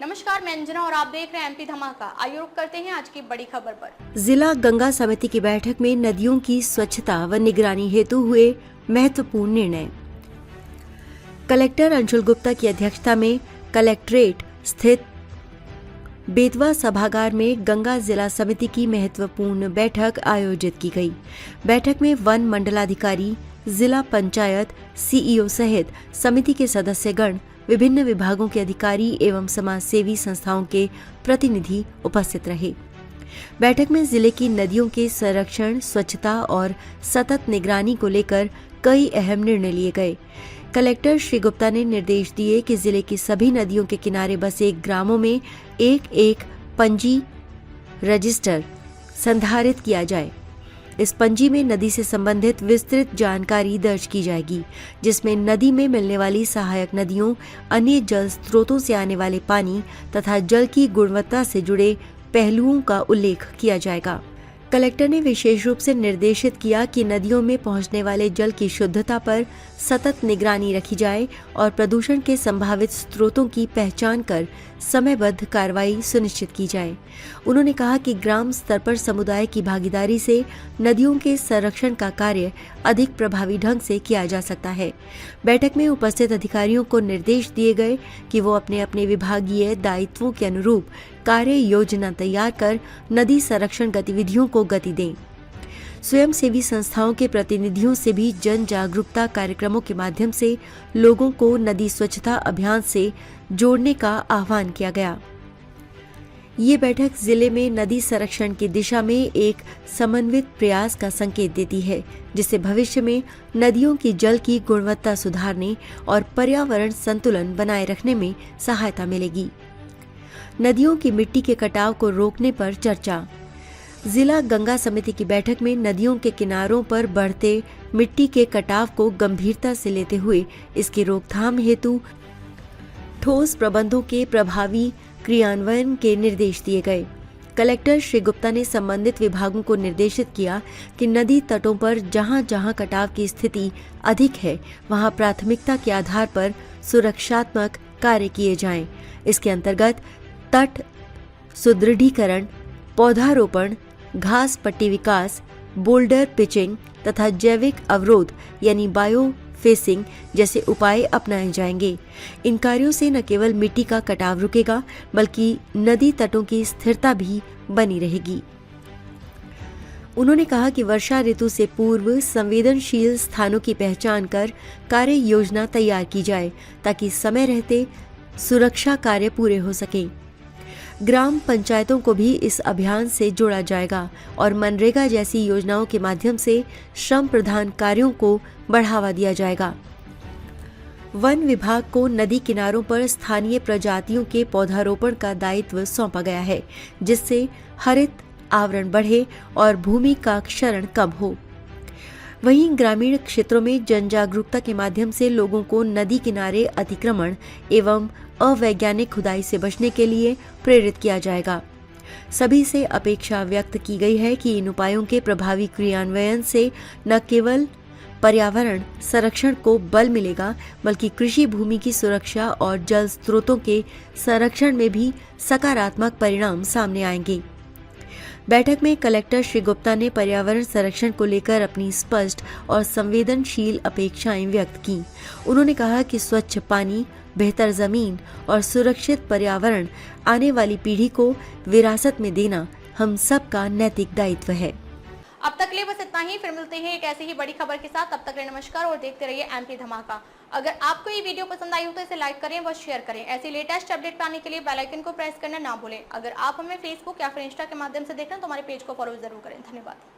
नमस्कार, मैं अंजना और आप देख रहे हैं एमपी धमाका। आइए रुक करते हैं आज की बड़ी खबर पर। जिला गंगा समिति की बैठक में नदियों की स्वच्छता व निगरानी हेतु हुए महत्वपूर्ण निर्णय। कलेक्टर अंशुल गुप्ता की अध्यक्षता में कलेक्ट्रेट स्थित बेतवा सभागार में गंगा जिला समिति की महत्वपूर्ण बैठक आयोजित की गई। बैठक में वन मंडलाधिकारी, जिला पंचायत सीईओ सहित समिति के सदस्यगण, विभिन्न विभागों के अधिकारी एवं समाज सेवी संस्थाओं के प्रतिनिधि उपस्थित रहे। बैठक में जिले की नदियों के संरक्षण, स्वच्छता और सतत निगरानी को लेकर कई अहम निर्णय लिए गए। कलेक्टर श्री गुप्ता ने निर्देश दिए कि जिले की सभी नदियों के किनारे बसे ग्रामों में एक पंजी रजिस्टर संधारित किया जाए। इस पंजी में नदी से संबंधित विस्तृत जानकारी दर्ज की जाएगी, जिसमें नदी में मिलने वाली सहायक नदियों, अन्य जल स्रोतों से आने वाले पानी तथा जल की गुणवत्ता से जुड़े पहलुओं का उल्लेख किया जाएगा। कलेक्टर ने विशेष रूप से निर्देशित किया कि नदियों में पहुंचने वाले जल की शुद्धता पर सतत निगरानी रखी जाए और प्रदूषण के संभावित स्रोतों की पहचान कर समयबद्ध कार्रवाई सुनिश्चित की जाए। उन्होंने कहा कि ग्राम स्तर पर समुदाय की भागीदारी से नदियों के संरक्षण का कार्य अधिक प्रभावी ढंग से किया जा सकता है। बैठक में उपस्थित अधिकारियों को निर्देश दिए गए कि वो अपने अपने विभागीय दायित्वों के अनुरूप कार्य योजना तैयार कर नदी संरक्षण गतिविधियों को गति दें। स्वयंसेवी संस्थाओं के प्रतिनिधियों से भी जन जागरूकता कार्यक्रमों के माध्यम से लोगों को नदी स्वच्छता अभियान से जोड़ने का आह्वान किया गया। ये बैठक जिले में नदी संरक्षण की दिशा में एक समन्वित प्रयास का संकेत देती है, जिससे भविष्य में नदियों की जल की गुणवत्ता सुधारने और पर्यावरण संतुलन बनाए रखने में सहायता मिलेगी। नदियों की मिट्टी के कटाव को रोकने पर चर्चा। जिला गंगा समिति की बैठक में नदियों के किनारों पर बढ़ते मिट्टी के कटाव को गंभीरता से लेते हुए इसकी रोकथाम हेतु ठोस प्रबंधों के प्रभावी क्रियान्वयन के निर्देश दिए गए। कलेक्टर श्री गुप्ता ने संबंधित विभागों को निर्देशित किया कि नदी तटों पर जहां जहां कटाव की स्थिति अधिक है, वहां प्राथमिकता के आधार पर सुरक्षात्मक कार्य किए जाएं। इसके अंतर्गत तट सुदृढ़ीकरण, पौधारोपण, घास पट्टी विकास, बोल्डर पिचिंग तथा जैविक अवरोध यानी बायो फेसिंग जैसे उपाय अपनाए जाएंगे। इन कार्यों से न केवल मिट्टी का कटाव रुकेगा, बल्कि नदी तटों की स्थिरता भी बनी रहेगी। उन्होंने कहा कि वर्षा ऋतु से पूर्व संवेदनशील स्थानों की पहचान कर कार्य योजना तैयार की जाए, ताकि समय रहते सुरक्षा कार्य पूरे हो सकें। ग्राम पंचायतों को भी इस अभियान से जोड़ा जाएगा और मनरेगा जैसी योजनाओं के माध्यम से श्रम प्रधान कार्यों को बढ़ावा दिया जाएगा। वन विभाग को नदी किनारों पर स्थानीय प्रजातियों के पौधारोपण का दायित्व सौंपा गया है, जिससे हरित आवरण बढ़े और भूमि का क्षरण कम हो। वहीं ग्रामीण क्षेत्रों में जन जागरूकता के माध्यम से लोगों को नदी किनारे अतिक्रमण एवं अवैज्ञानिक खुदाई से बचने के लिए प्रेरित किया जाएगा। सभी से अपेक्षा व्यक्त की गई है कि इन उपायों के प्रभावी क्रियान्वयन से न केवल पर्यावरण संरक्षण को बल मिलेगा, बल्कि कृषि भूमि की सुरक्षा और जल स्रोतों के संरक्षण में भी सकारात्मक परिणाम सामने आएंगे। बैठक में कलेक्टर श्री गुप्ता ने पर्यावरण संरक्षण को लेकर अपनी स्पष्ट और संवेदनशील अपेक्षाएं व्यक्त की। उन्होंने कहा कि स्वच्छ पानी, बेहतर जमीन और सुरक्षित पर्यावरण आने वाली पीढ़ी को विरासत में देना हम सबका नैतिक दायित्व है। अब तक के लिए बस इतना ही। फिर मिलते हैं एक ऐसी ही बड़ी खबर के साथ। तब तक के लिए नमस्कार और देखते रहिए एमपी धमाका। अगर आपको ये वीडियो पसंद आई हो तो इसे लाइक करें व शेयर करें। ऐसी लेटेस्ट अपडेट पाने के लिए बेल आइकन को प्रेस करना ना भूलें। अगर आप हमें फेसबुक या फिर इंस्टा के माध्यम से देख रहे हैं तो हमारे पेज को फॉलो जरूर करें। धन्यवाद।